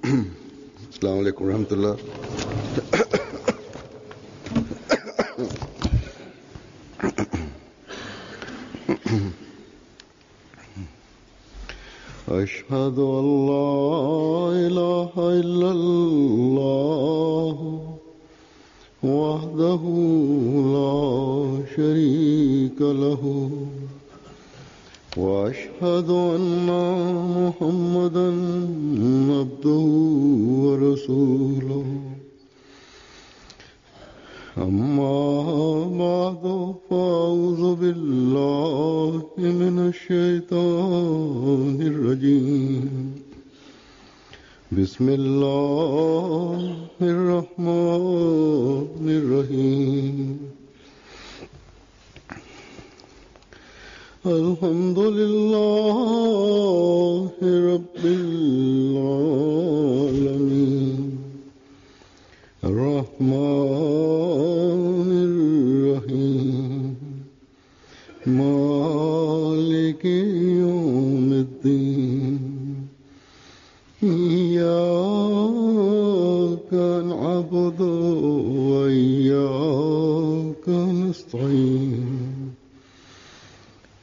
Assalamu alaikum warahmatullah. أشهد أن لا إله إلا الله وحده لا شريك له وأشهد أن محمدا عبده ورسوله أما بعد فأعوذ بالله من الشيطان الرجيم بسم الله الرحمن الرحيم الحمد لله رب العالمين الرحمن الرحيم مالك يوم الدين إياك نعبد وإياك نستعين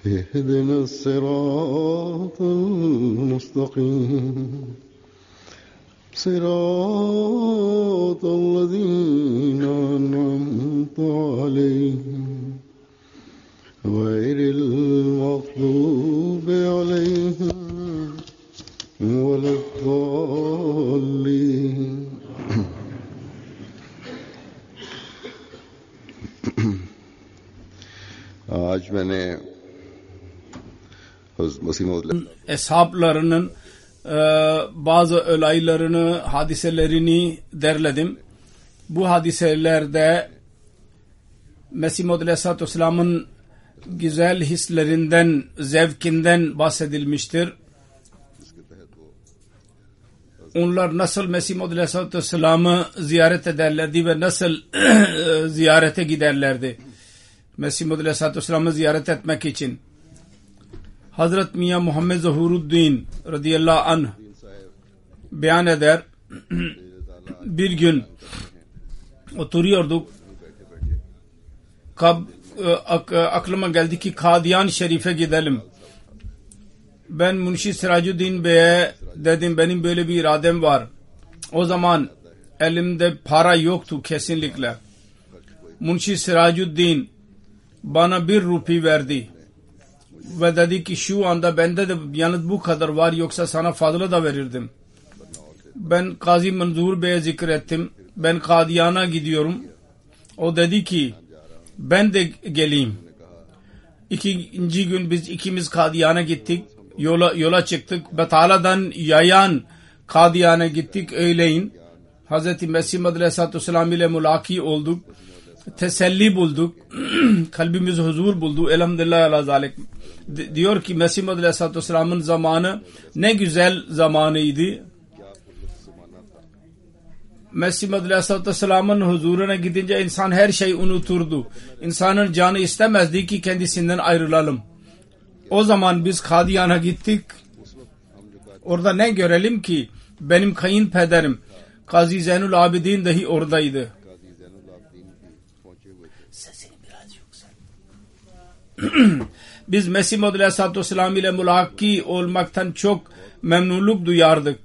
اهدنا الصراط المستقيم صراط الذين أنعمت عليهم غير المغضوب عليهم ولا الضالين आज मैंने Eshaplarının bazı olaylarını, hadiselerini derledim. Bu hadiselerde Mesih Maud Aleyhisselatü Vesselam'ın güzel hislerinden, zevkinden bahsedilmiştir. Onlar nasıl Mesih Maud Aleyhisselatü Vesselam'ı ziyaret ederlerdi ve nasıl ziyarete giderlerdi. Mesih Maud Aleyhisselatü Vesselam'ı ziyaret etmek için. Hazret Miyan Muhammed Zahuruddin radıyallahu anh beyan eder. Bir gün oturuyorduk. Aklıma geldi ki Kadiyan Şerif'e gidelim. Ben Munşi Siracuddin Bey'e dedim benim böyle bir iradem var. O zaman elimde para yoktu kesinlikle. Munşi Siracuddin bana 1 rupi verdi. Ve dedi ki şu anda bende de yalnız bu kadar var, yoksa sana fazla da verirdim. Ben Kazi Manzur Bey'e zikrettim. Ben Kadiyan'a gidiyorum. O dedi ki ben de geleyim. İkinci gün biz ikimiz Kadiyan'a gittik. Yola çıktık. Betala'dan Yayan Kadiyan'a gittik öğleyin. Hz. Mesih Maud Aleyhisselatü Vesselam ile mülaki olduk. Teselli bulduk. Kalbimiz huzur buldu. Elhamdülillah ala zalik. Diyor ki Mesih Maud Aleyhisselatü Vesselam'ın zamanı ne güzel zamanıydı. Mesih Maud Aleyhisselatü Vesselam'ın huzuruna gidince insan her şeyi unuturdu. İnsanın canı istemezdi ki kendisinden ayrılalım. O zaman biz Kadiyan'a gittik. Orada ne görelim ki benim kayınpederim Kazi Zeynul Abidin dahi oradaydı. Biz Mesih Maud Aleyhisselatü Vesselam ile mülaki olmaktan çok memnunluk duyardık.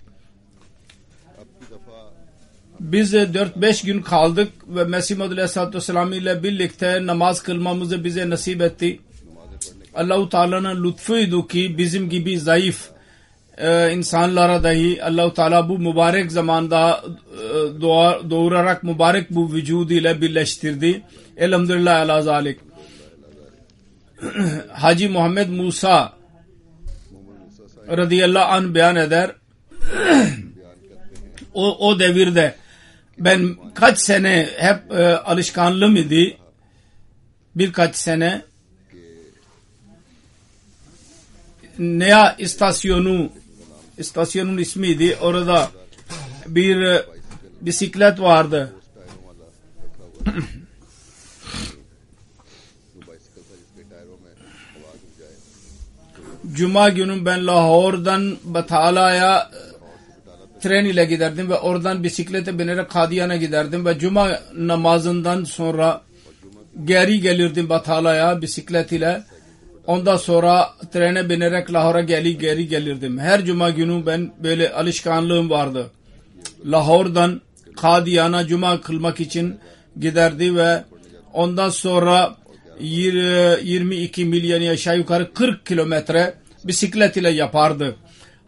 Biz 4-5 gün kaldık ve Mesih Maud Aleyhisselatü Vesselam ile birlikte namaz kılmamızı bize nasip etti. Allah-u Teala'nın lütfuydu ki bizim gibi zayıf insanlara dahi Allah-u Teala bu mübarek zamanda doğurarak mübarek bu vücudu ile birleştirdi. Elhamdülillah ala zalik. Hacı Muhammed Musa radıyallahu anh beyan eder. O devirde ben kaç sene hep alışkanlığım idi. Birkaç sene Nea istasyonun ismiydi. Orada bir bisiklet vardı. Cuma günü ben Lahore'dan Batala'ya tren ile giderdim ve oradan bisiklete binerek Kadiyan'a giderdim ve cuma namazından sonra geri gelirdim Batala'ya bisiklet ile. Ondan sonra trene binerek Lahor'a geri gelirdim. Her cuma günü ben böyle alışkanlığım vardı. Lahor'dan Kadiyan'a cuma kılmak için giderdi ve ondan sonra 22 mil yani aşağı yukarı 40 kilometre bisiklet ile yapardı.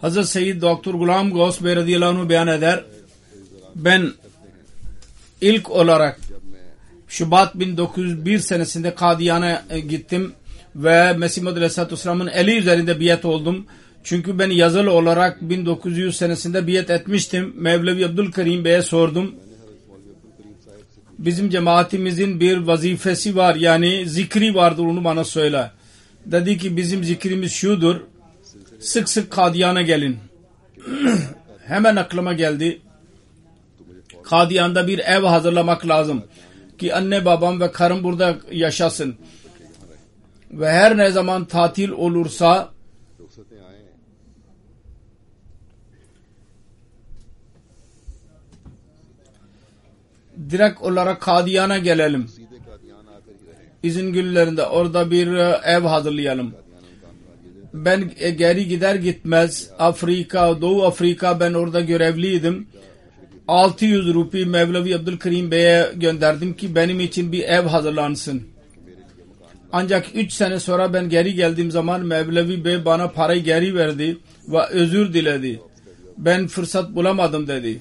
Hazreti Seyyid Doktor Gulam Gavs Bey radıyallahu anh beyan eder. Ben ilk olarak Şubat 1901 senesinde Kadiyan'a gittim ve Mesih Muhammed Aleyhisselatü Vesselam'ın eli üzerinde biat oldum. Çünkü ben yazılı olarak 1900 senesinde biat etmiştim. Mevlevi Abdülkerim Bey'e sordum. Bizim cemaatimizin bir vazifesi var, yani zikri vardır, onu bana söyle. Dedi ki bizim zikrimiz şudur: sık sık Kadiyan'a gelin. Hemen aklıma geldi, Kadiyan'da bir ev hazırlamak lazım ki anne babam ve karım burada yaşasın ve her ne zaman tatil olursa direkt olarak Kadiyan'a gelelim. İzin günlerinde orada bir ev hazırlayalım. Ben geri gider gitmez Doğu Afrika, ben orada görevliydim. 600 rupi Mevlevi Abdülkerim Bey'e gönderdim ki benim için bir ev hazırlansın. Ancak 3 sene sonra ben geri geldiğim zaman Mevlevi Bey bana parayı geri verdi ve özür diledi. Ben fırsat bulamadım dedi.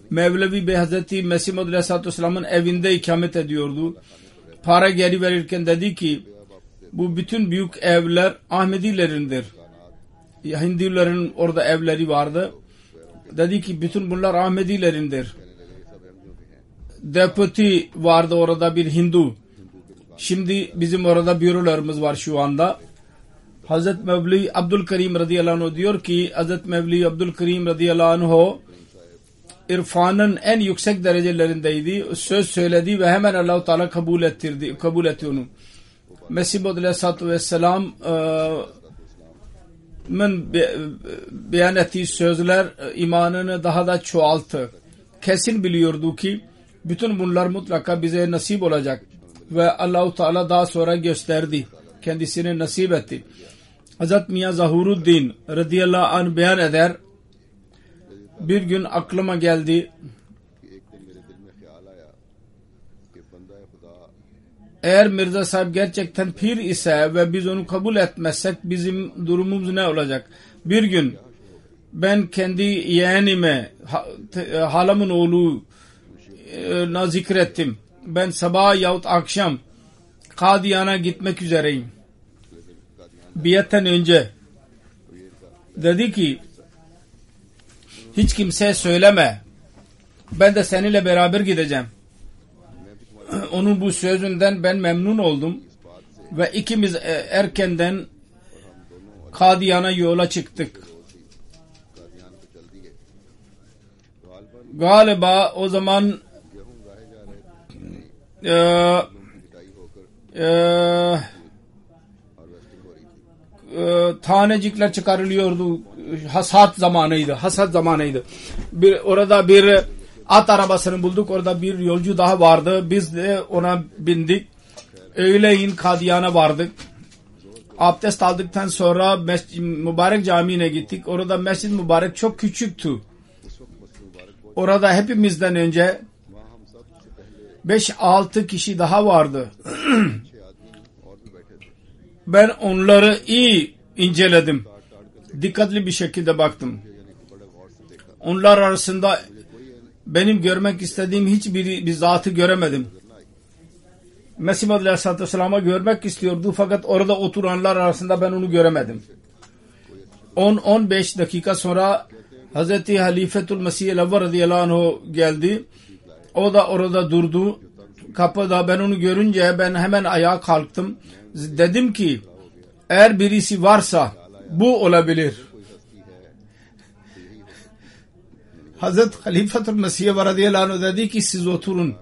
Mevlevi Bey Hazreti Mesih Muhammed Aleyhisselatü Vesselam'ın evinde ikamet ediyordu. Para geri verirken dedi ki bu bütün büyük evler Ahmedilerindir. Hindilerin orada evleri vardı. Dedi ki bütün bunlar Ahmedilerindir. Deputy vardı orada, bir Hindu. Şimdi bizim orada bürolarımız var şu anda. Hazreti Mevlevi Abdülkerim radıyallahu anh diyor ki Hazreti Mevlevi Abdülkerim radıyallahu anh irfanın en yüksek derecelerindeydi. Söz söyledi ve hemen Allah-u Teala kabul etti onu. Mesih Muhammed Aleyhisselatü Vesselam'ın beyan ettiği sözler imanını daha da çoğalttı. Kesin biliyordu ki bütün bunlar mutlaka bize nasip olacak ve Allah-u Teala daha sonra gösterdi, kendisine nasip etti. Hazreti Miya Zahuruddin radıyallahu anh beyan eder, bir gün aklıma geldi, eğer Mirza Sahib gerçekten pir ise ve biz onu kabul etmezsek bizim durumumuz ne olacak? Bir gün ben kendi yeğenime, halamın oğluna zikrettim. Ben sabah yahut akşam Kadiyan'a gitmek üzereyim. Biyetten önce dedi ki hiç kimseye söyleme, ben de seninle beraber gideceğim. Onun bu sözünden ben memnun oldum ve ikimiz erkenden Kadiyan'a yola çıktık. Galiba o zaman tanecikler çıkarılıyordu. Hasat zamanıydı. Orada bir at arabasını bulduk. Orada bir yolcu daha vardı. Biz de ona bindik. Öğleyin Kadiyan'a vardık. Abdest aldıktan sonra mübarek camiine gittik. Orada Mescid Mübarek çok küçüktü. Orada hepimizden önce 5-6 kişi daha vardı. Ben onları iyi inceledim. Dikkatli bir şekilde baktım. Onlar arasında benim görmek istediğim hiçbir zatı göremedim. Mesih Muhammed Aleyhisselatü Vesselam'ı görmek istiyordu fakat orada oturanlar arasında ben onu göremedim. 10-15 dakika sonra Hazreti Halifetul Mesih el-Evvel radıyallahu anh geldi. O da orada durdu. Kapıda ben onu görünce ben hemen ayağa kalktım. Dedim ki eğer birisi varsa bu olabilir. Hazreti Halifetul Mesih radıyallahu anh dedi ki siz oturun.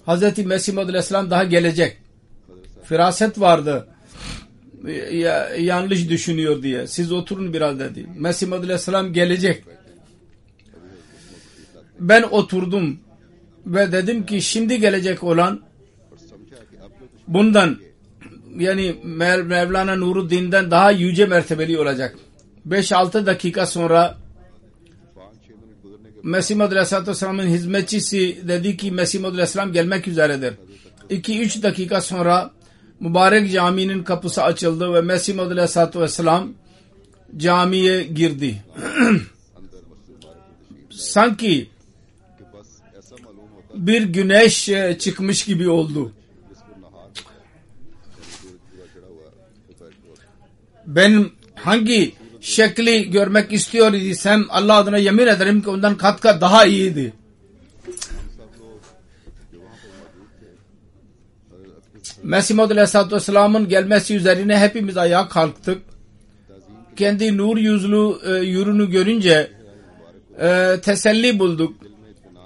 Hazreti Mesih Muhammed Aleyhisselam daha gelecek. Firaset vardı. Yanlış düşünüyor diye. Siz oturun biraz dedi. Mesih Muhammed Aleyhisselam gelecek. ben oturdum ve dedim ki şimdi gelecek olan bundan, yani Mevlana Nuruddin'den daha yüce mertebeli olacak. 5-6 dakika sonra Mesih Maud Aleyhisselatü Vesselam'ın hizmetçisi dedi ki Mesih Maud Aleyhisselam gelmek üzeredir. 2-3 dakika sonra mübarek caminin kapısı açıldı ve Mesih Maud Aleyhisselatü Vesselam camiye girdi. Sanki bir güneş çıkmış gibi oldu. Ben hangi şekli görmek istiyor idiysem Allah adına yemin ederim ki ondan kat kat daha iyiydi. Mesih Maud Aleyhisselatü Vesselam'ın gelmesi üzerine hepimiz ayağa kalktık. Kendi nur yüzünü görünce teselli bulduk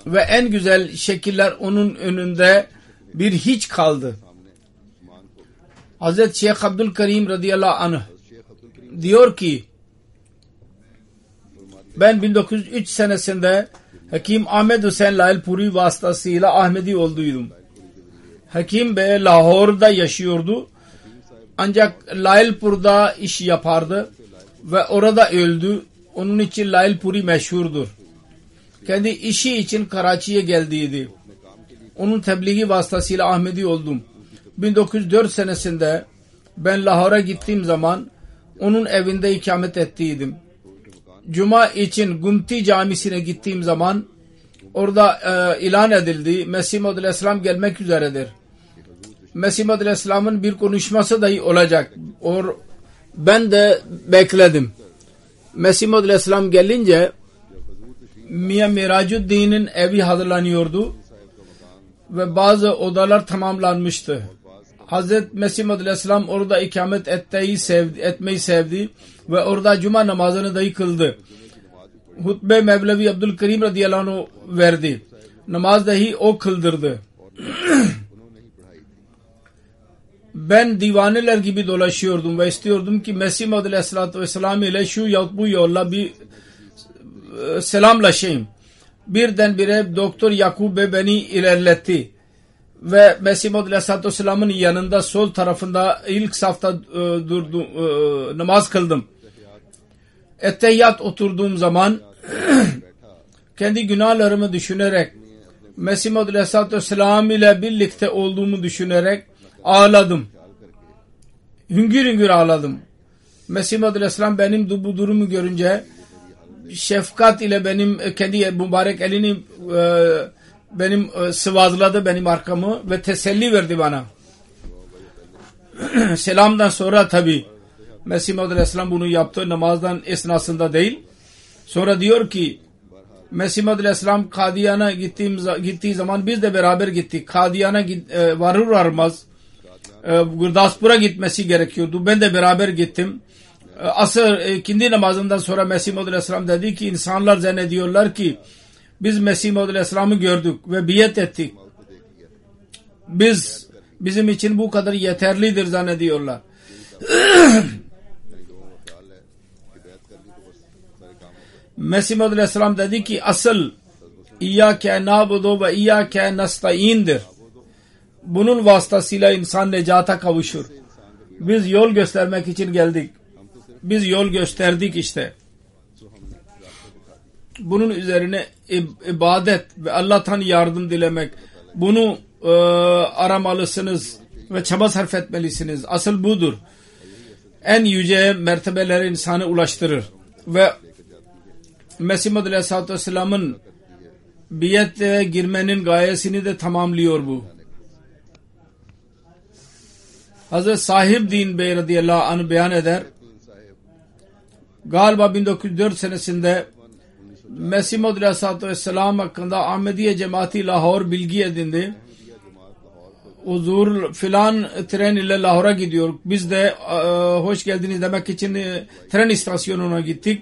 ve en güzel şekiller onun önünde bir hiç kaldı. Hazreti Şeyh Abdülkerim radıyallahu anh diyor ki ben 1903 senesinde Hakim Ahmed Hüseyin Lailpuri vasıtasıyla Ahmedi olduydum. Hakim Bey Lahor'da yaşıyordu. Ancak Lailpur'da iş yapardı ve orada öldü. Onun için Lailpuri meşhurdur. Kendi işi için Karachi'ye geldiydi. Onun tebliği vasıtasıyla Ahmedi oldum. 1904 senesinde ben Lahor'a gittiğim zaman onun evinde ikamet ettiydim. Cuma için Gumti Camisi'ne gittiğim zaman orada ilan edildi. Mesih Maud Aleyhisselam gelmek üzeredir. Mesih Maud Aleyhisselam'ın bir konuşması dahi olacak. Ben de bekledim. Mesih Maud Aleyhisselam gelince Miyan Miracuddin'in evi hazırlanıyordu ve bazı odalar tamamlanmıştı. Hazreti Mesih Maud Aleyhisselam orada ikamet etmeyi sevdi ve orada cuma namazını dahi kıldı. Hutbe Mevlevi Abdülkerim radıyallahu anh verdi. Namaz dahi o kıldırdı. Ben divaneler gibi dolaşıyordum ve istiyordum ki Mesih Maud Aleyhisselatü Vesselam ile şu yahut bu yolla bir selamlaşayım. Birdenbire Doktor Yakub beni ilerletti ve Mesih Maud Aleyhisselatü Vesselam'ın yanında sol tarafında ilk safta durdum, namaz kıldım. Ettehiyyat oturduğum zaman kendi günahlarımı düşünerek Mesih Maud Aleyhisselatü Vesselam ile birlikte olduğumu düşünerek ağladım. Hüngür hüngür ağladım. Mesih Maud Aleyhisselam benim bu durumu görünce şefkat ile benim kendi mübarek elini benim sıvazladı benim arkamı ve teselli verdi bana. Selamdan sonra tabi Mesih Maud Aleyhisselam bunu yaptı, namazdan esnasında değil. Sonra diyor ki Mesih Maud Aleyhisselam Kadiyan'a gittiği zaman biz de beraber gittik. Kadiyan'a varır varmaz Gurdaspur'a gitmesi gerekiyordu. Ben de beraber gittim. Asır ikindi namazından sonra Mesih Maud Aleyhisselam dedi ki insanlar zannediyorlar ki biz Mesih Maud Aleyhisselam'ı gördük ve biyet ettik. Bizim için bu kadar yeterlidir zannediyorlar. Mesih Maud Aleyhisselam dedi ki asıl İyyâke nâbudu ve İyyâke nestaîn'dir. Bunun vasıtasıyla insan necata kavuşur. Biz yol göstermek için geldik. Biz yol gösterdik işte. Bunun üzerine ibadet ve Allah'tan yardım dilemek. Bunu aramalısınız ve çaba sarf etmelisiniz. Asıl budur. En yüce mertebelere insanı ulaştırır. Ve Mesih Maud Aleyhisselatü Vesselam'ın biyete girmenin gayesini de tamamlıyor bu. Hazreti Sahib Din Bey radıyallahu anh beyan eder. Galiba 1904 senesinde Mesih Maud Aleyhisselatü Vesselam hakkında Ahmediye Cemaati Lahor bilgi edindi. Huzur filan tren ile Lahor'a gidiyor. Biz de hoş geldiniz demek için tren istasyonuna gittik.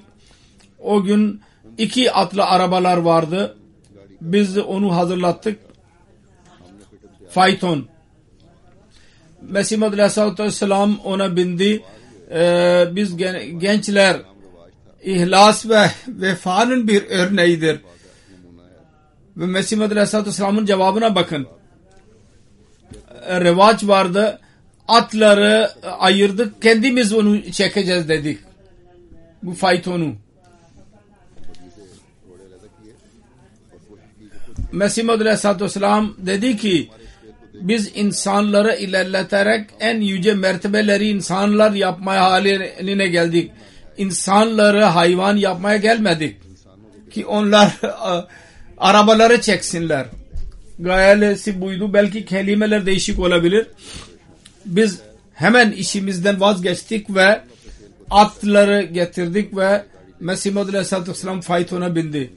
O gün 2 atlı arabalar vardı. Biz onu hazırlattık. Fayton. Mesih Maud Aleyhisselatü Vesselam ona bindi. Biz gençler ihlas ve vefanın bir örneğidir. Ve Mesih Maud Aleyhisselatü Vesselam'ın cevabına bakın. Revaç vardı. Atları ayırdık. Kendimiz onu çekeceğiz dedik. Bu faytonu. Mesih Maud Aleyhisselatü Vesselam dedi ki biz insanları ilerleterek en yüce mertebeleri insanlar yapmaya haline geldik. İnsanları hayvan yapmaya gelmedik. Ki onlar arabaları çeksinler. Gayesi buydu. Belki kelimeler değişik olabilir. Biz hemen işimizden vazgeçtik ve atları getirdik ve Mesih Maud Aleyhisselatü Vesselam faytona bindi.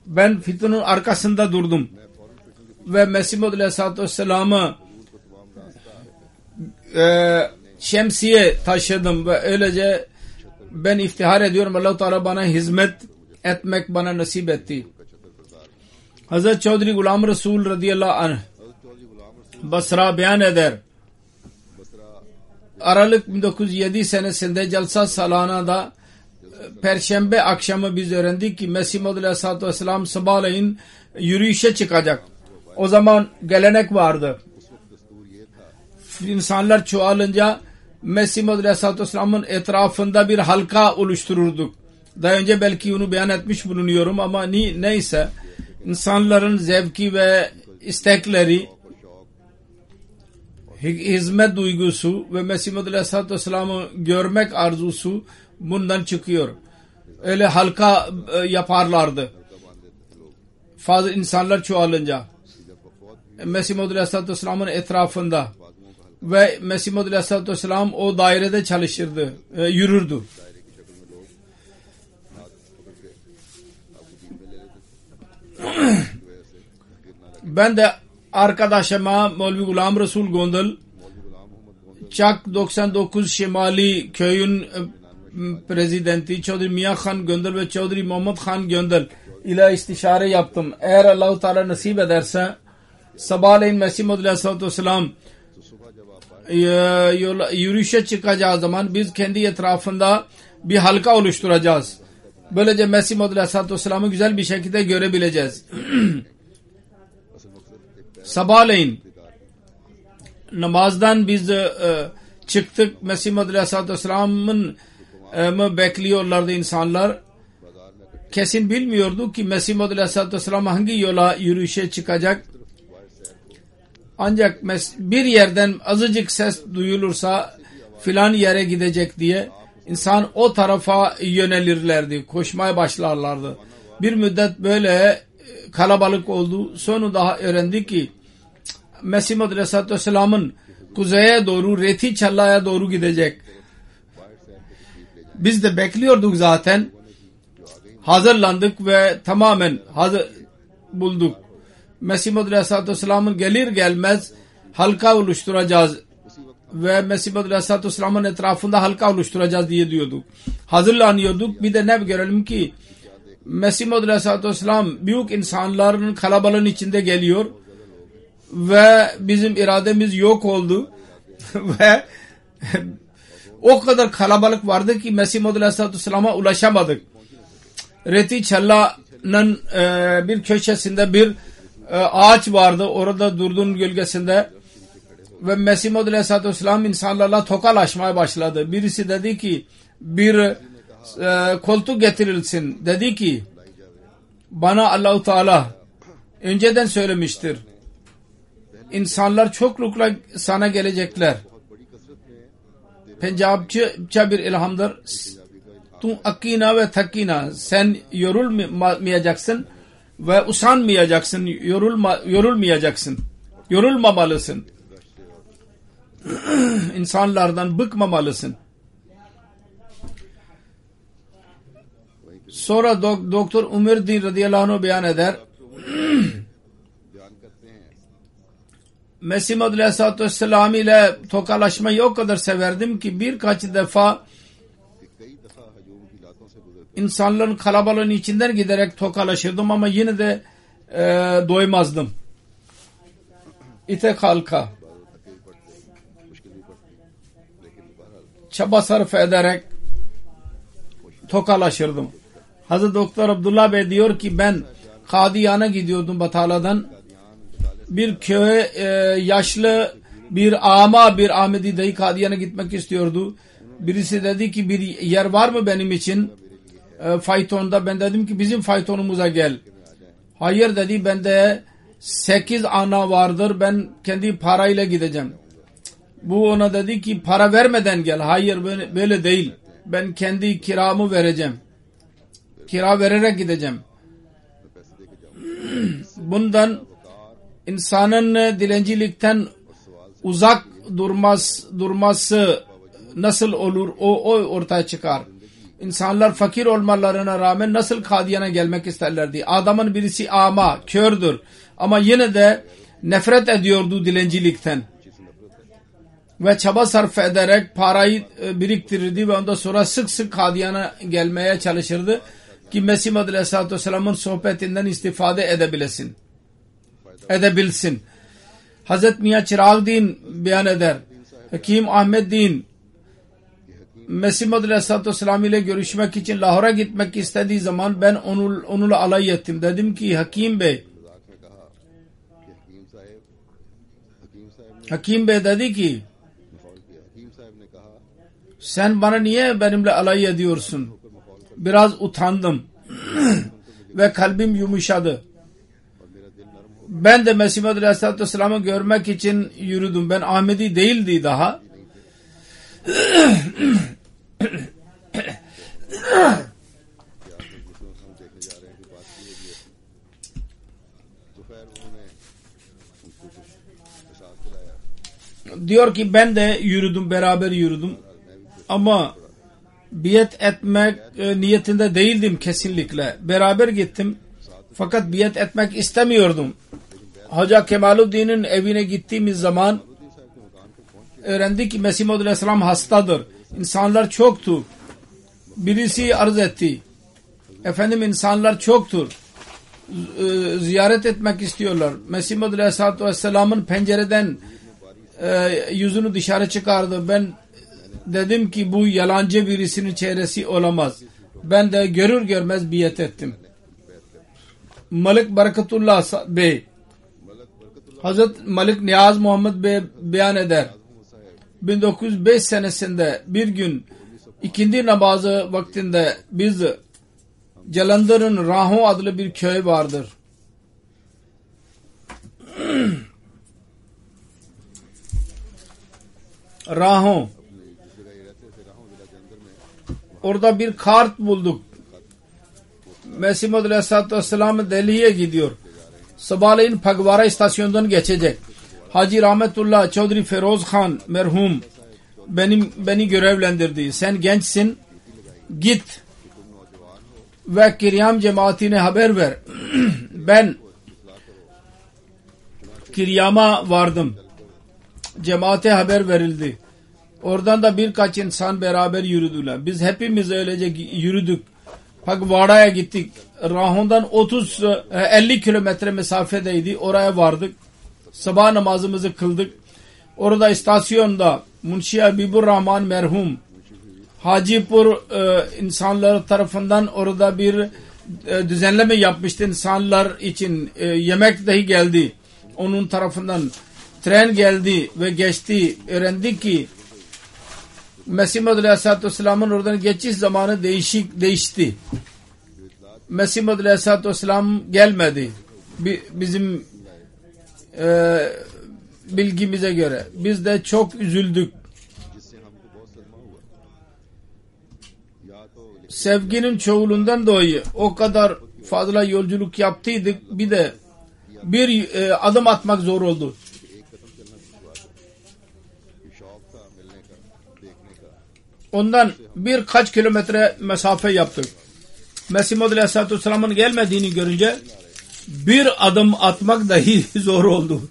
Ben fitnenin arkasında durdum. Ve Mesih Maud Aleyhisselatü Vesselam'ı şemsiye taşıdım ve öylece ben iftihar ediyorum. Allah-u Teala bana hizmet etmek bana nasip etti. Hazret Chaudhry Ghulam Rasul radıyallahu anh Basra beyan eder. Aralık 1907 senesinde Jalsa Salana'da Perşembe akşamı biz öğrendik ki Mesih Maud Aleyhisselatü Vesselam sabahleyin yürüyüşe çıkacak. O zaman gelenek vardı. İnsanlar çoğalınca Mesih Maud Aleyhisselatü Vesselam'ın etrafında bir halka oluştururduk. Daha önce belki onu beyan etmiş bulunuyorum ama neyse insanların zevki ve istekleri, hizmet duygusu ve Mesih Maud Aleyhisselatü Vesselam'ı görmek arzusu bundan çıkıyor. Öyle halka yaparlardı. Fazla insanlar çoğalınca Mesih Maud Aleyhisselatü Vesselam'ın etrafında ve Mesih Maud Aleyhisselatü Vesselam o dairede çalışırdı, yürürdü. Ben de arkadaşıma Mevlevi Ghulam Rasul Gondal Çak 99 Şimali köyün prezidenti Chaudhry Mian Khan Gondal ve Chaudhry Muhammad Khan Gondal ile istişare yaptım. Eğer Allah-u Teala nasip ederse sabahleyin Mesih Maud Aleyhisselatü Vesselam yürüyüşe çıkacağı zaman biz kendi etrafında bir halka oluşturacağız. Böylece Mesih Maud Aleyhisselatü Vesselam'ı güzel bir şekilde görebileceğiz. Sabahleyin namazdan biz çıktık. Mesih Maud Aleyhisselatü Vesselam'ın bekliyorlardı insanlar. Kesin bilmiyorduk ki Mesih Maud Aleyhisselatü Vesselam hangi yola yürüyüşe çıkacak. Ancak bir yerden azıcık ses duyulursa filan yere gidecek diye insan o tarafa yönelirlerdi. Koşmaya başlarlardı. Bir müddet böyle kalabalık oldu. Sonra daha öğrendik ki Mesih Maud Aleyhisselatü Vesselam'ın kuzeye doğru Reti Çalla'ya doğru gidecek. Biz de bekliyorduk zaten. Hazırlandık ve tamamen hazır bulduk. Mesih Maud Aleyhisselatü Vesselam'ın gelir gelmez halka oluşturacağız ve Mesih Maud Aleyhisselatü Vesselam'ın etrafında halka oluşturacağız diye diyorduk. Hazırlanıyorduk. Bir de ne görelim ki Mesih Maud Aleyhisselatü Vesselam büyük insanların kalabalığın içinde geliyor ve bizim irademiz yok oldu ve o kadar kalabalık vardı ki Mesih Maud Aleyhisselatü Vesselam'a ulaşamadık. Reti Çalla'nın bir köşesinde bir ağaç vardı. Orada durduğun gölgesinde ve Mesih Maud Aleyhisselatü Vesselam insanlarla tokalaşmaya başladı. Birisi dedi ki bir koltuk getirilsin. Dedi ki bana Allah-u Teala önceden söylemiştir. İnsanlar çoklukla sana gelecekler. Pencapça bir ilhamdır. Tu akina ve takina. Sen yorulmayacaksın ve usanmayacaksın. Yorulmayacaksın. Yorulmamalısın. İnsanlardan bıkmamalısın. Sonra Doktor Umar Din radıyallahu anh beyan eder. Mesih Maud Aleyhisselatü Vesselam ile tokalaşmayı o kadar severdim ki birkaç defa insanların kalabalığın içinden giderek tokalaşırdım ama yine de doymazdım. İte kalka çaba sarf ederek tokalaşırdım. Hazreti Doktor Abdullah Bey diyor ki ben Kadiyan'a gidiyordum Batala'dan. Bir köye yaşlı bir ama bir Ahmedi dayı Kadiyan'a gitmek istiyordu. Birisi dedi ki bir yer var mı benim için faytonda? Ben dedim ki bizim faytonumuza gel. Hayır dedi, bende 8 ana vardır, ben kendi parayla gideceğim. Bu ona dedi ki para vermeden gel. Hayır, böyle değil, ben kendi kiramı vereceğim, kira vererek gideceğim. Bundan insanın dilencilikten uzak durması nasıl olur, o ortaya çıkar. İnsanlar fakir olmalarına rağmen nasıl Kadiyan'a gelmek isterlerdi. Adamın birisi ama, kördür ama yine de nefret ediyordu dilencilikten ve çaba sarf ederek parayı biriktirirdi ve ondan sonra sık sık Kadiyan'a gelmeye çalışırdı ki Mesih Muhammed Aleyhisselatü Vesselam'ın sohbetinden istifade edebilsin. Hazreti Mian Çırağıddin beyan eder. Hakim Ahmed Din Mesih Muhammed Aleyhisselatü Vesselam ile görüşmek için Lahor'a gitmek istediği zaman ben onunla alay ettim. Dedim ki Hakim Bey dedi ki sen bana niye benimle alay ediyorsun? Biraz utandım ve kalbim yumuşadı. Ben de Mesih Muhammed Aleyhisselatü Vesselam'ı görmek için yürüdüm. Ben Ahmedi değildi daha. Diyor ki ben de yürüdüm, beraber yürüdüm ama biat etmek niyetinde değildim kesinlikle. Beraber gittim fakat biat etmek istemiyordum. Hoca Kemaluddin'in evine gittiğimiz zaman öğrendik ki Mesih Muhammed Aleyhisselam hastadır. İnsanlar çoktu. Birisi arz etti. Efendim insanlar çoktur. Ziyaret etmek istiyorlar. Mesih Muhammed Aleyhisselatü Vesselam'ın pencereden yüzünü dışarı çıkardı. Ben dedim ki bu yalancı birisinin çehresi olamaz. Ben de görür görmez biat ettim. Malik Barakatullah Bey, Hazreti Malik Niyaz Muhammed Bey beyan eder. 1905 senesinde bir gün ikindi namazı vaktinde biz Jalandhar'ın Raho adlı bir köy vardır. Raho. Orada bir kart bulduk. Mesih Muhammed Aleyhisselatü Vesselam Delhi'ye gidiyor. Sabahleyin Phagwara istasyonundan geçecek. Hacı Rahmetullah Çavdri Feroz Khan merhum beni görevlendirdi. Sen gençsin, git ve Kiryam cemaatine haber ver. Ben Kiryam'a vardım. Cemaate haber verildi. Oradan da birkaç insan beraber yürüdüler. Biz hepimiz öylece yürüdük. Phagwara'ya gittik. Rahon'dan 50 kilometre mesafedeydi. Oraya vardık. Sabah namazımızı kıldık. Orada istasyonda Munshi Habibur Rahman merhum Hacipur insanlar tarafından orada bir düzenleme yapmıştı. İnsanlar için yemek dahi geldi. Onun tarafından tren geldi ve geçti. Öğrendik ki Mesih Muhammed Aleyhisselatü Vesselam'ın oradan geçiş zamanı değişti. Mesih Muhammed Aleyhisselatü Vesselam gelmedi. Bizim bilgimize göre. Biz de çok üzüldük. Sevginin çoğulundan dolayı o kadar fazla yolculuk yaptıydık. Bir de bir adım atmak zor oldu. Ondan birkaç kilometre mesafe yaptık. Mesih Muhammed Aleyhisselatü Vesselam'ın gelmediğini görünce bir adım atmak dahi zor oldu.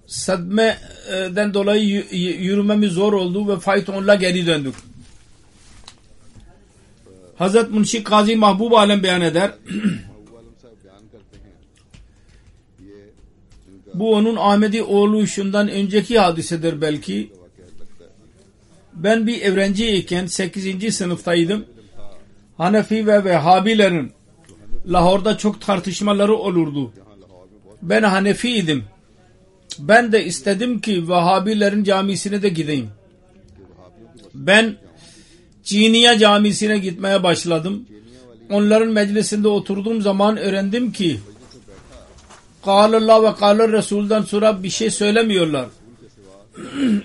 Sadmeden dolayı yürümemiz zor oldu ve faytonla geri döndük. Hazret Munshi Kazi Mahbub Alem beyan eder. Bu onun Ahmedi oluşundan önceki hadisedir belki. Ben bir öğrenciyken 8. sınıftaydım. Hanefi ve Vehhabilerin Lahor'da çok tartışmaları olurdu. Ben Hanefiydim. Ben de istedim ki Vehhabilerin camisine de gideyim. Ben Çiniye camisine gitmeye başladım. Onların meclisinde oturduğum zaman öğrendim ki Kâlallah ve Kâlar Resul'den sonra bir şey söylemiyorlar.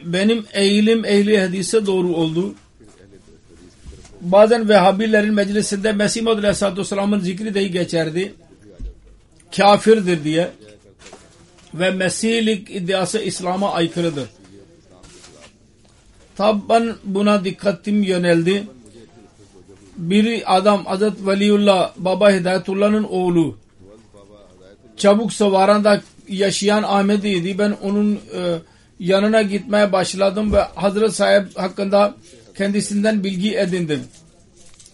Benim eğilim ehli hadise doğru oldu. Bazen Vehhabilerin meclisinde Mesih Maud Aleyhisselatü Vesselam'ın zikri de geçerdi. Kafirdir diye. Ve Mesihlik iddiası İslam'a aykırıdır. Tabi buna dikkatim yöneldi. Bir adam Hazreti Veliullah Baba Hidayetullah'ın oğlu. Çabuk Savara'da yaşayan Ahmedi'ydi. Ben onun yanına gitmeye başladım ve Hazreti Sahip hakkında kendisinden bilgi edindim.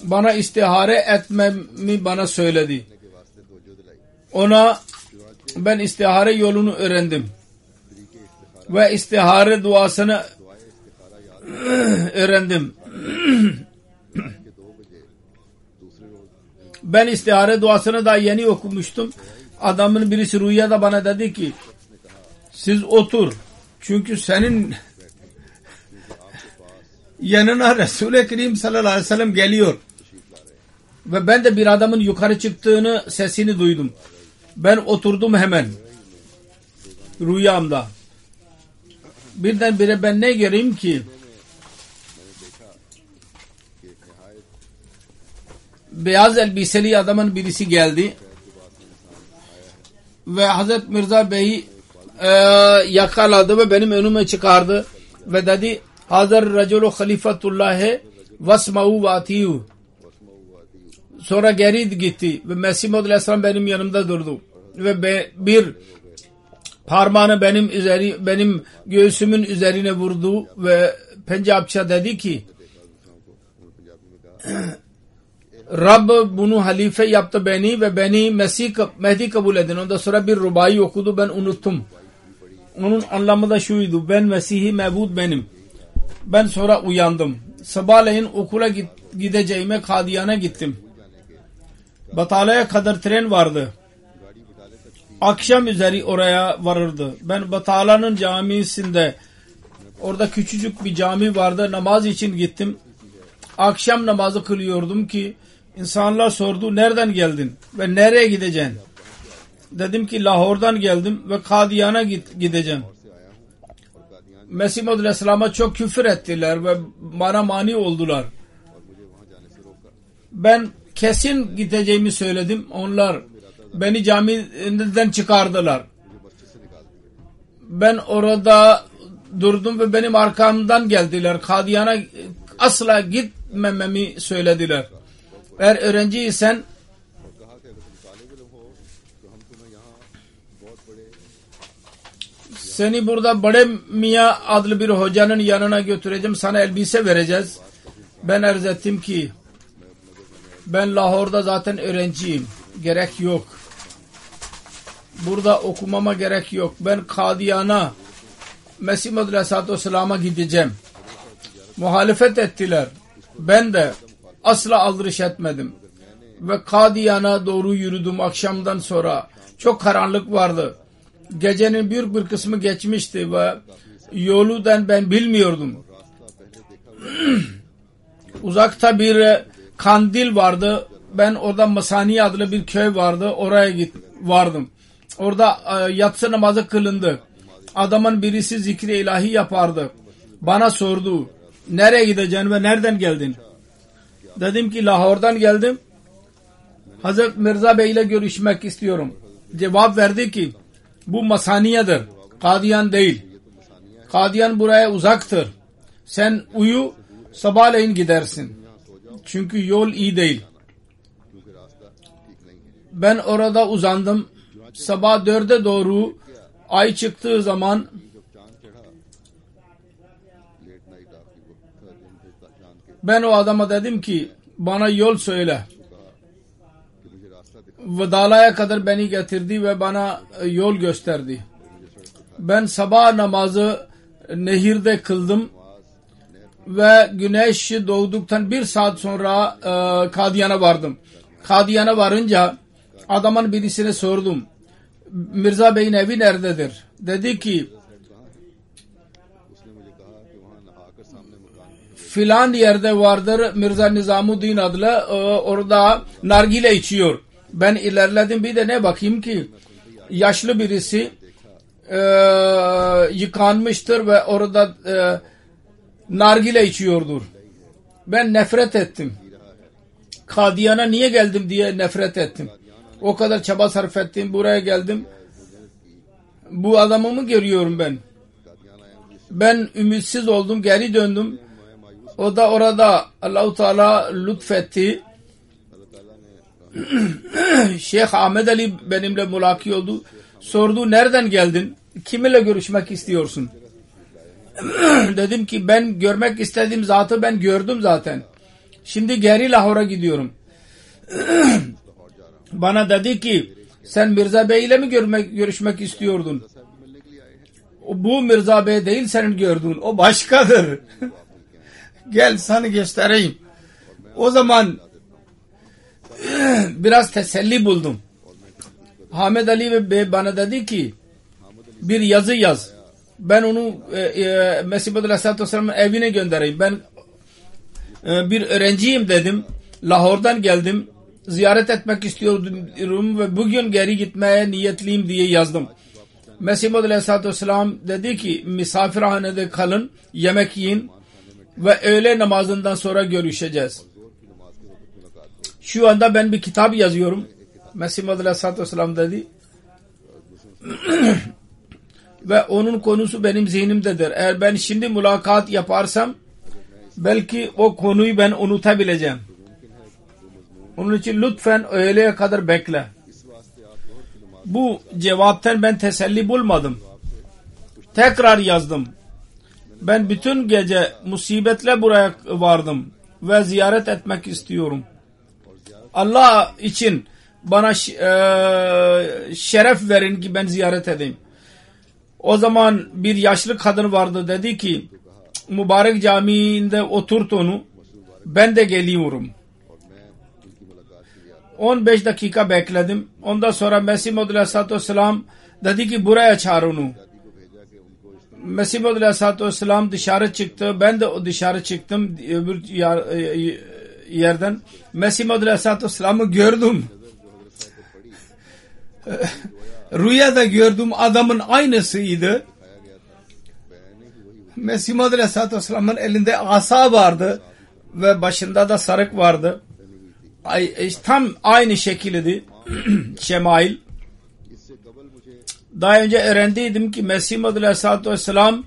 Bana istihare etmemi bana söyledi. Ona ben istihare yolunu öğrendim. Ve istihare duasını öğrendim. Ben istihare duasını daha yeni okumuştum. Adamın birisi rüyada bana dedi ki siz otur. Çünkü senin yanına Resul-i Ekrem sallallahu aleyhi ve sellem geliyor. Ve ben de bir adamın yukarı çıktığını sesini duydum. Ben oturdum hemen. Rüyamda. Birdenbire ben ne göreyim ki beyaz elbiseli adamın birisi geldi ve Hazreti Mirza Bey'i yakaladı ve benim önüme çıkardı ve dedi Hazır Raculu Halifatullah'e vasma'u ve atiyu. Sonra geri gitti ve Mesih Maud Aleyhisselam benim yanımda durdu ve bir parmağını benim göğsümün üzerine vurdu ve Pencapça dedi ki Rab bunu halife yaptı beni ve beni Mehdi kabul edin. Ondan sonra bir rubai okudu, ben unuttum. Onun anlamı da şuydu: ben Mesih-i mebud benim. Ben sonra uyandım. Sabahleyin okula gideceğime Kadiyan'a gittim. Batala'ya kadar tren vardı. Akşam üzeri oraya varırdı. Ben Batala'nın camisinde, orada küçücük bir cami vardı, namaz için gittim. Akşam namazı kılıyordum ki insanlar sordu, nereden geldin ve nereye gideceksin? Dedim ki Lahor'dan geldim ve Kadiyan'a gideceğim. Mesih Maud Aleyhisselam'a çok küfür ettiler ve bana mani oldular. Ben kesin gideceğimi söyledim. Onlar beni camiden çıkardılar. Ben orada durdum ve benim arkamdan geldiler. Kadiyan'a asla gitmememi söylediler. Eğer öğrenciysen seni burada Bade Mia adlı bir hocanın yanına götüreceğim. Sana elbise vereceğiz. Ben arz ettim ki ben Lahor'da zaten öğrenciyim. Gerek yok. Burada okumama gerek yok. Ben Kadiyan'a Mesih Maud Aleyhisselatü Vesselam'a gideceğim. Muhalefet ettiler. Ben de asla aldırış etmedim. Ve Kadiyan'a doğru yürüdüm akşamdan sonra. Çok karanlık vardı. Gecenin büyük bir kısmı geçmişti ve yoludan ben bilmiyordum. Uzakta bir kandil vardı. Ben orada Masani adlı bir köy vardı. Oraya vardım. Orada yatsı namazı kılındı. Adamın birisi zikri ilahi yapardı. Bana sordu, nereye gideceksin ve nereden geldin? Dedim ki Lahor'dan geldim. Hazreti Mirza Bey ile görüşmek istiyorum. Cevap verdi ki bu Masaniye'dir, Kadiyan değil. Kadiyan buraya uzaktır. Sen uyu, sabahleyin gidersin. Çünkü yol iyi değil. Ben orada uzandım. Sabah 4'e doğru ay çıktığı zaman ben o adama dedim ki bana yol söyle. Vadala'ya kadar beni getirdi ve bana yol gösterdi. Ben sabah namazı nehirde kıldım ve güneş doğduktan bir saat sonra Kadiyan'a vardım. Kadiyan'a varınca adamın birisine sordum. Mirza Bey'in evi nerededir? Dedi ki filan yerde vardır, Mirza Nizamuddin adlı, orada nargile içiyor. Ben ilerledim, bir de ne bakayım ki yaşlı birisi yıkanmıştır ve orada nargile içiyordur. Ben nefret ettim. Kadiyan'a niye geldim diye nefret ettim. O kadar çaba sarf ettim, buraya geldim. Bu adamı mı görüyorum ben? Ben ümitsiz oldum, geri döndüm. O da orada Allah-u Teala lütfetti. Şeyh Ahmet Ali benimle mülaki oldu. Sordu, nereden geldin? Kiminle görüşmek istiyorsun? Dedim ki ben görmek istediğim zatı ben gördüm zaten. Şimdi geri Lahor'a gidiyorum. Bana dedi ki sen Mirza Bey ile mi görüşmek istiyordun? Bu Mirza Bey değil senin gördüğün. O başkadır. Gel sana göstereyim. O zaman biraz teselli buldum. Ahmet Ali Bey bana dedi ki bir yazı yaz. Ben onu Mesih Muhammed Aleyhisselatü Vesselam'ın evine göndereyim. Ben bir öğrenciyim dedim. Lahor'dan geldim. Ziyaret etmek istiyorum ve bugün geri gitmeye niyetliyim diye yazdım. Mesih Muhammed Aleyhisselatü Vesselam dedi ki misafirhanede kalın, yemek yiyin ve öğle namazından sonra görüşeceğiz. Şu anda ben bir kitap yazıyorum. Mesih Muhammed Aleyhisselatü Vesselam dedi. Ve onun konusu benim zihnimdedir. Eğer ben şimdi mülakat yaparsam belki o konuyu ben unutabileceğim. Onun için lütfen öğleye kadar bekle. Bu cevaptan ben teselli bulmadım. Tekrar yazdım. Ben bütün gece musibetle buraya vardım ve ziyaret etmek istiyorum. Allah için bana şeref verin ki ben ziyaret edeyim. O zaman bir yaşlı kadın vardı, dedi ki mübarek camiinde oturt onu, ben de geliyorum. 15 dakika bekledim. Ondan sonra Mesih Muhammed Aleyhisselatü Vesselam dedi ki buraya çağır onu. Mesih Muhammed Aleyhisselatü Vesselam dışarı çıktı. Ben de dışarı çıktım öbür yerden. Mesih Muhammed Aleyhisselatü Vesselam'ı gördüm. Rüyada gördüm, adamın aynısıydı. Mesih Muhammed Aleyhisselatü Vesselam'ın elinde asa vardı ve başında da sarık vardı. Tam aynı şekilde şemail. Daha önce öğrendiydim ki Mesih Muhammed Aleyhisselatü Vesselam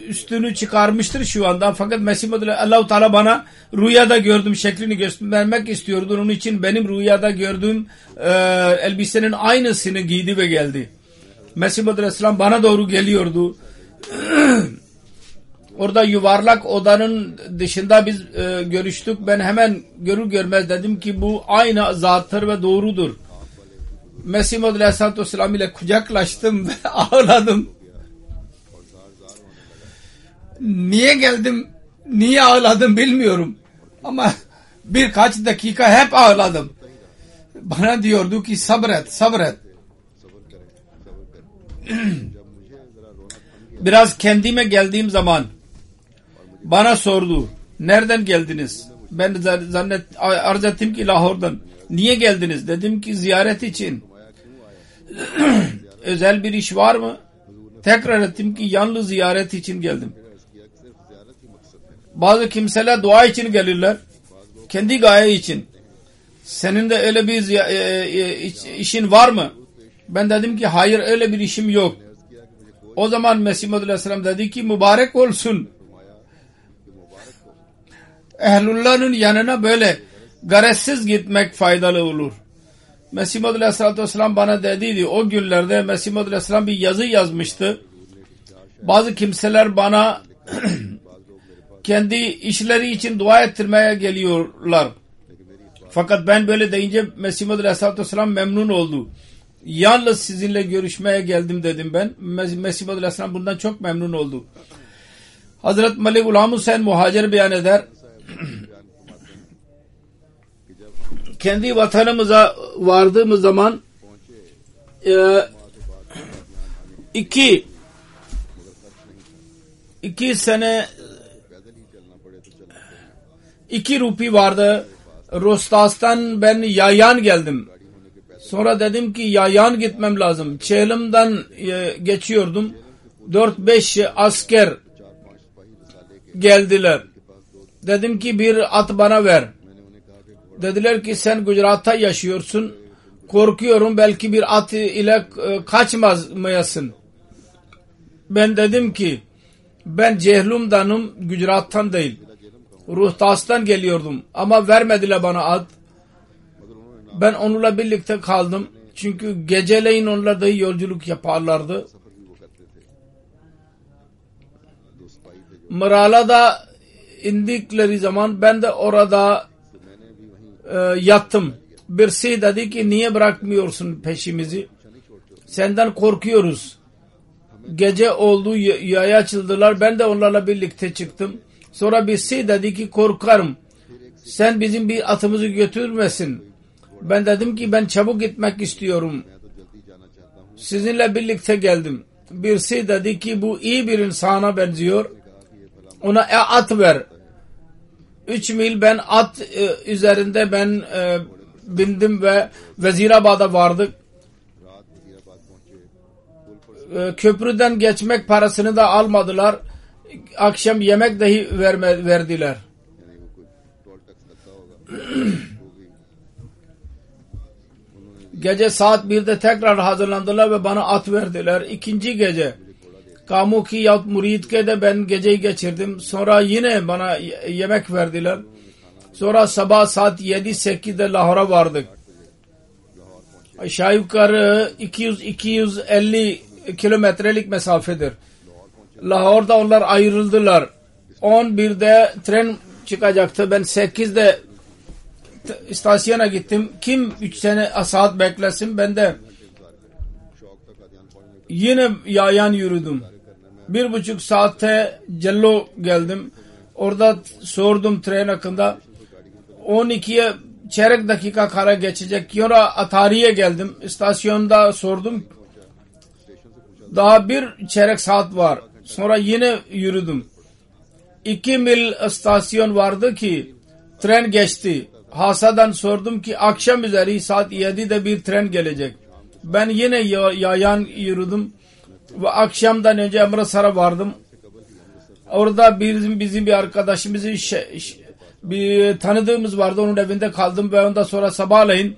üstünü çıkarmıştır şu anda. Fakat Mesih Muhammed Allah-u Teala bana rüyada gördüğüm şeklini göstermek istiyordu. Onun için benim rüyada gördüğüm elbisenin aynısını giydi ve geldi. Mesih Muhammed Aleyhisselam bana doğru geliyordu. Orada yuvarlak odanın dışında biz görüştük. Ben hemen görür görmez dedim ki bu aynı zattır ve doğrudur. Mesih Muhammed Aleyhisselatü Vesselam ile kucaklaştım ve ağladım. Niye geldim, niye ağladım bilmiyorum. Ama birkaç dakika hep ağladım. Bana diyordu ki sabret, sabret. Biraz kendime geldiğim zaman bana sordu. Nereden geldiniz? Ben arz ettim ki Lahor'dan. Niye geldiniz? Dedim ki ziyaret için. Özel bir iş var mı? Tekrar ettim ki yalnız ziyaret için geldim. Bazı kimseler dua için gelirler. Kendi gaye için. Senin de öyle bir işin var mı? Ben dedim ki hayır, öyle bir işim yok. O zaman Mesih Muhammed Aleyhisselam dedi ki mübarek olsun. Ehlullah'ın yanına böyle garezsiz gitmek faydalı olur. Mesih Muhammed Aleyhisselatü Vesselam bana dediydi. O günlerde Mesih Muhammed Aleyhisselam bir yazı yazmıştı. Bazı kimseler bana kendi işleri için dua ettirmeye geliyorlar. Fakat ben böyle deyince Mesih Muhammed Aleyhisselatü Vesselam memnun oldu. Yalnız sizinle görüşmeye geldim dedim ben. Mesih Maud Aleyhisselam bundan çok memnun oldu. Hazret Malik Ghulam Hüseyin Muhacir beyan eder. Kendi vatanımıza vardığımız zaman iki sene 2 rupi vardı. Rostas'tan ben yayan geldim. Sonra dedim ki yayan gitmem lazım. Çelim'den geçiyordum. 4-5 asker geldiler. Dedim ki bir at bana ver. Dediler ki sen Gujarat'ta yaşıyorsun. Korkuyorum belki bir at ile kaçmaz mıyasın? Ben dedim ki ben Cehlum'danım, Gujarat'tan değil. Rohtas'tan geliyordum. Ama vermediler bana at. Ben onunla birlikte kaldım. Çünkü geceleyin onlar da yolculuk yaparlardı. Marala'da indikleri zaman ben de orada yattım. Birisi dedi ki niye bırakmıyorsun peşimizi? Senden korkuyoruz. Gece oldu, yaya açıldılar. Ben de onlarla birlikte çıktım. Sonra birisi dedi ki korkarım. Sen bizim bir atımızı götürmesin. Ben dedim ki ben çabuk gitmek istiyorum. Sizinle birlikte geldim. Birisi dedi ki bu iyi bir insana benziyor. Ona at ver. 3 mil ben at üzerinde ben bindim ve Vezirabad'a vardık. Köprüden geçmek parasını da almadılar. Akşam yemek dahi verdiler. Gece saat 1'de tekrar hazırlandılar ve bana at verdiler. İkinci gece Kamuki yahut Muridke'de ben geceyi geçirdim. Sonra yine bana yemek verdiler. Sonra sabah saat 7-8'de Lahor'a vardık. Aşağı yukarı 200-250 kilometrelik mesafedir. Lahor'da onlar ayrıldılar. 11'de tren çıkacaktı. Ben 8'de istasyona gittim. Kim 3 saat beklesin? Ben de yine yayan yürüdüm. 1,5 saatte Cello geldim. Orada sordum tren hakkında. 12'ye çeyrek dakika kala geçecek. Sonra Atari'ye geldim. İstasyonda sordum. Daha bir çeyrek saat var. Sonra yine yürüdüm. 2 mil istasyon vardı ki tren geçti. Hasa'dan sordum ki akşam üzeri saat 7'de bir tren gelecek. Ben yine yayan yürüdüm. Ve akşamdan önce Amritsar'a vardım. Orada bizim bir arkadaşımızın bir tanıdığımız vardı. Onun evinde kaldım ve ondan sonra sabahleyin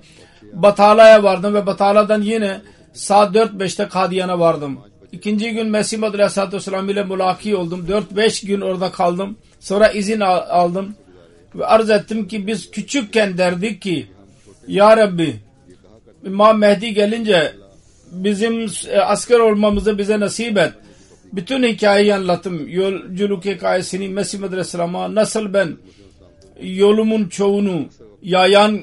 Batala'ya vardım ve Batala'dan yine saat 4-5'te Kadiyan'a vardım. İkinci gün Mesih Maud Aleyhisselatü Vesselam ile mülaki oldum. 4-5 gün orada kaldım. Sonra izin aldım. Ve arz ettim ki biz küçükken derdik ki Ya Rabbi İmam Mehdi gelince bizim asker olmamızı bize nasip et. Bütün hikayeyi anlattım. Yolculuk hikayesini Mesih Maud Aleyhisselam'a nasıl ben yolumun çoğunu yayan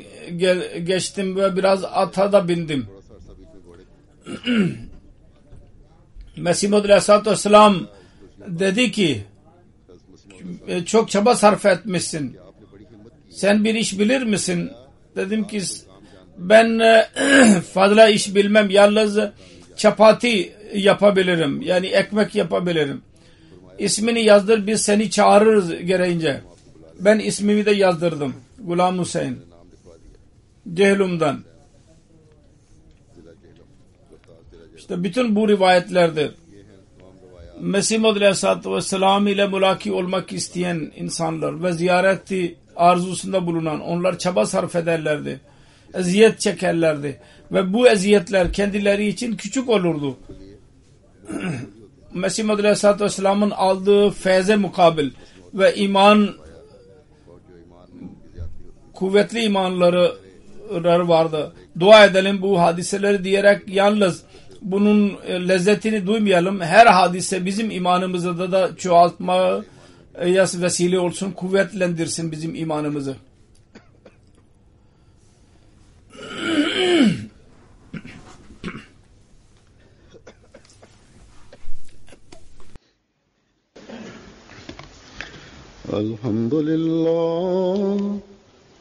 geçtim ve biraz ata da bindim. Mesih Maud Aleyhisselatü Vesselam dedi ki çok çaba sarf etmişsin. Sen bir iş bilir misin? Dedim ki ben fazla iş bilmem. Yalnız çapati yapabilirim. Yani ekmek yapabilirim. İsmini yazdır biz seni çağırırız gereğince. Ben ismimi de yazdırdım. Ghulam Hüseyin. Cehlum'dan. İşte bütün bu rivayetlerdir. Mesih Maud Aleyhisselatü Vesselam ile mülaki olmak isteyen insanlar ve ziyareti arzusunda bulunan onlar çaba sarf ederlerdi. Eziyet çekerlerdi. Ve bu eziyetler kendileri için küçük olurdu. Mesih Maud Aleyhisselatü Vesselam'ın aldığı feyze mukabil ve iman kuvvetli imanları vardı. Dua edelim bu hadiseleri diyerek yalnız bunun lezzetini duymayalım. Her hadise bizim imanımızı da çoğaltmaya vesile olsun, kuvvetlendirsin bizim imanımızı.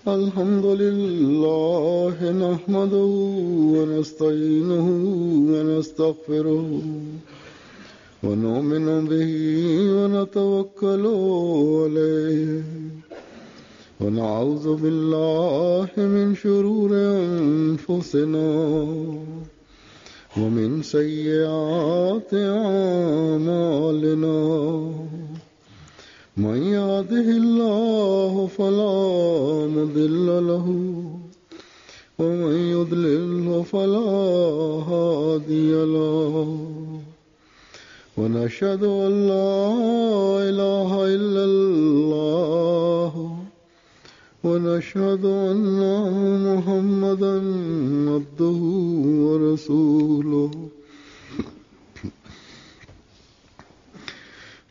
الحمد لله نحمده ونستعينه ونستغفره ونؤمن به ونتوكل عليه ونعوذ بالله من شرور أنفسنا ومن سيئات أعمالنا من يهده الله فلا مضل له ومن يضلل فلا هادي له ونشهد أن لا إله إلا الله ونشهد أن محمدا عبده ورسوله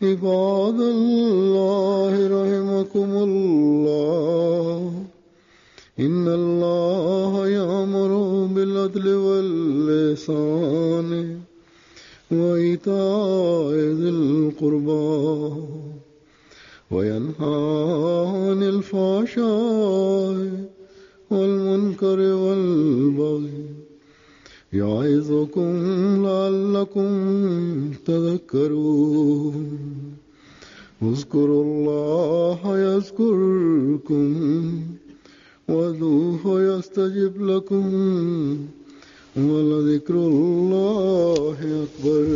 عباد الله رحمكم الله إن الله يأمر بالعدل والإحسان وإيتاء ذي القربى وينهى عن الفحشاء والمنكر والبغي يعظكم لعلكم تذكرون اذكروا الله يذكركم وادعوه يستجب لكم ولذكر الله أكبر.